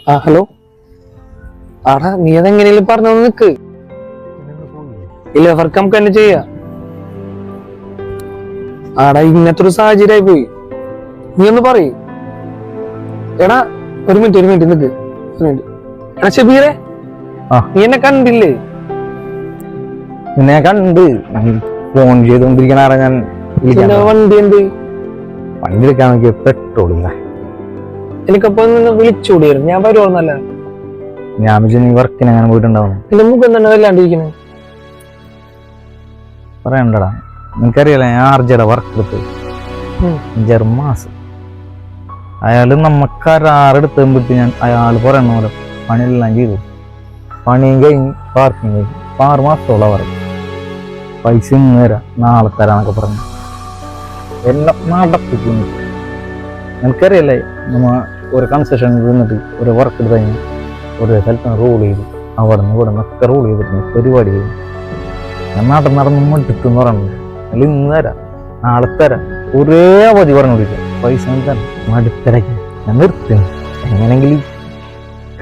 Hello. ആടാ നീ അതെങ്ങനെയും പറഞ്ഞു നിക്ക്. ഇല്ല വർക്ക് നമുക്ക് തന്നെ ചെയ്യാ. ആടാ ഇങ്ങനത്തെ ഒരു സാഹചര്യമായി പോയി. നീ ഒന്ന് പറയ്. എടാ ഒരു മിനിറ്റ് നിക്ക്. എടാ ഷബീറെ, നീ എന്നെ കണ്ടില്ലേ? നിന്നെ കണ്ട് ഫോൺ ചെയ്തോണ്ടിരിക്കണ ഞാൻ വണ്ടി എന്ത് വണ്ടി എടുക്കാൻ നോക്കിയ പെട്രോൾ ഇല്ല. എനിക്കപ്പോ നിന്ന് വിളിച്ചുകൂടിയായിരുന്നു. ഞാൻ വരുവാന്നല്ല. ഞാൻ വിളിച്ചു നീ വർക്കിന് അങ്ങനെ പോയിട്ടുണ്ടാവും. എന്റെ മുഖം തന്നെ വല്ലാണ്ടിരിക്കണേ. പറയണ്ടടാ, നിനക്കറിയാലോ ഞാൻ ആർജയുടെ വർക്ക് എടുത്ത് 5 മാസം. അയാള് നമ്മക്ക് കരാറെടുത്തുമ്പോഴത്തെ ഞാൻ അയാൾ പറയണ പോലെ പണിയെല്ലാം ചെയ്തു. പണിയും കഴിഞ്ഞ് പാർക്കിങ് കഴിഞ്ഞ് 6 മാസത്തോളം പറയും. പൈസ ഇന്ന് തരാം, നാളെ തരാന്നൊക്കെ പറഞ്ഞു എല്ലാം നടത്തിക്കുന്നു. എനിക്കറിയല്ലേ നമ്മ ഒരു കൺസെഷൻ നിന്നിട്ട് ഒരു വർക്ക് എടുത്ത് കഴിഞ്ഞ് ഒരു സ്ഥലത്ത് റോൾ ചെയ്തു, അവിടെ നിന്നൊക്കെ റോൾ ചെയ്തിട്ട് പരിപാടി ചെയ്തു. ഞാൻ നടന്ന് മടുത്തെന്ന് പറയുന്നത്. അല്ല ഇന്ന് തരാം, നാളെ തരാം, ഒരേ അവധി പറഞ്ഞുകൊണ്ടിരിക്കുക. പൈസ തരാം, മടുത്തിരക്ക് ഞാൻ നിർത്തി. എങ്ങനെങ്കിലും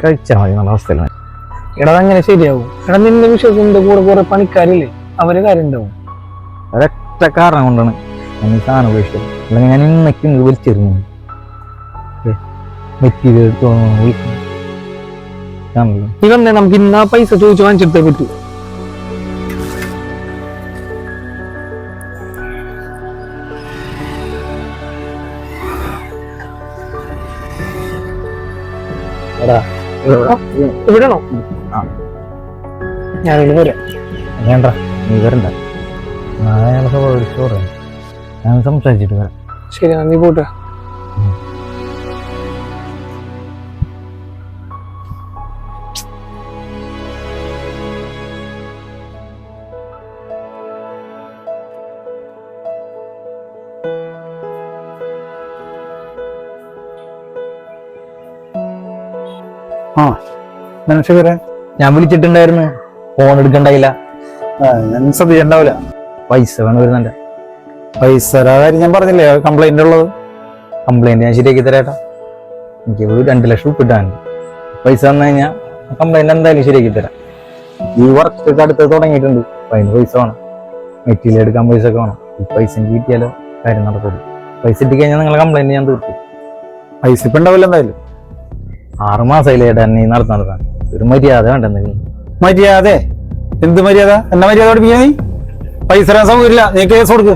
കഴിച്ചാൽ മതി എന്നുള്ള അവസ്ഥയിലാണ്. എടാ അങ്ങനെ ശരിയാവും. എടാ നിന്റെ വിശ്വസിന്റെ കൂടെ കുറെ പണിക്കാരില്ലേ, അവര് കാര്യം ഉണ്ടാവും. ഒരൊറ്റ കാരണം കൊണ്ടാണ് ഞാൻ ഈ സാധനം ഉപേക്ഷിച്ചത്. അല്ലെങ്കിൽ ഞാൻ ഇന്നേക്ക് വലിച്ചെറിഞ്ഞു മെറ്റീരിയൽ വിളിക്കുന്നു. നീ വന്നേ, നമുക്ക് ഇന്നാ പൈസ ചോദിച്ചു വാങ്ങിച്ചെടുത്തേ പറ്റൂ. ഇവിടെയാണോ? ഞാനിവിടെ വരാം. വേണ്ട, നീ വരണ്ട. ഞാൻ സംസാരിച്ചിട്ട് വരാം. ശരി, നീ പോട്ടെ. ഞാൻ വിളിച്ചിട്ടുണ്ടായിരുന്നു, ഫോൺ എടുക്കണ്ടായില്ല. ഞാൻ ശ്രദ്ധിച്ചിട്ടുണ്ടാവില്ല. പൈസ വേണം വരുന്നുണ്ട്. പൈസ കാര്യം ഞാൻ പറഞ്ഞില്ലേ, കംപ്ലൈന്റ് ഉള്ളത്. കംപ്ലൈന്റ് ഞാൻ ശരിയാക്കി തരാട്ടാ. എനിക്ക് 2 ലക്ഷം രൂപ ഇട്ടാണ്. പൈസ തന്നു കഴിഞ്ഞാൽ കംപ്ലൈന്റ് എന്തായാലും ശരിയാക്കി തരാം. ഈ വർക്ക് അടുത്ത് തുടങ്ങിയിട്ടുണ്ട്, അപ്പൊ അതിന് പൈസ വേണം. മെറ്റീരിയൽ എടുക്കാൻ പൈസ ഒക്കെ വേണം. ഈ പൈസ എനിക്ക് കിട്ടിയാലോ കാര്യം നടക്കുള്ളൂ. പൈസ ഇട്ടിക്കഴിഞ്ഞാൽ നിങ്ങളെ കംപ്ലൈന്റ് ഞാൻ തീർത്തു. പൈസ ഇപ്പൊ ഉണ്ടാവില്ല എന്തായാലും. 6 മാസമായില്ലേ ഏട്ടാ നീ നടത്താൻ. ഒരു മര്യാദ വേണ്ടെന്ന്. മര്യാദ? എന്ത് മര്യാദ? എന്നാ മര്യാദ പഠിപ്പിക്കാ നീ? പൈസ തരാൻ സൗകര്യമില്ല, നീ കേസ് കൊടുക്ക്.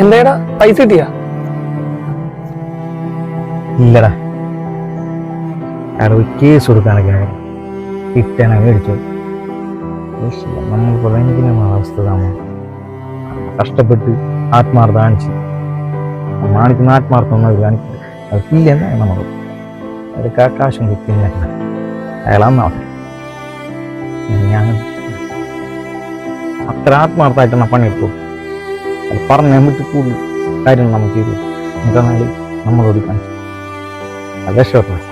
എന്താടാ പൈസ കിട്ടിയാ? ഇല്ലടാ, അയാൾ കേസ് കൊടുക്കാനൊക്കെ കിട്ടാനാ മേടിച്ചു. നമ്മൾ ഭയങ്കര അവസ്ഥ. കഷ്ടപ്പെട്ട് ആത്മാർത്ഥ കാണിച്ച് കാണിക്കുന്ന ആത്മാർത്ഥം ഒന്നും അവർ കാണിക്കില്ല. അത് ഇല്ലെന്നാ നമ്മൾ അവർക്ക് ആ കാശും കിട്ടില്ല. അയാളാന്നാവട്ടെ, ഞാൻ അത്ര ആത്മാർത്ഥമായിട്ടാണ് പണിയെടുത്തു. അത് പറഞ്ഞാൽ വിട്ട് കൂടുതൽ കാര്യങ്ങൾ നമുക്ക് ചെയ്തു. നമുക്കെന്നാൽ നമ്മളോട് കാണിച്ചു. അത് രക്ഷപ്പെട്ടു.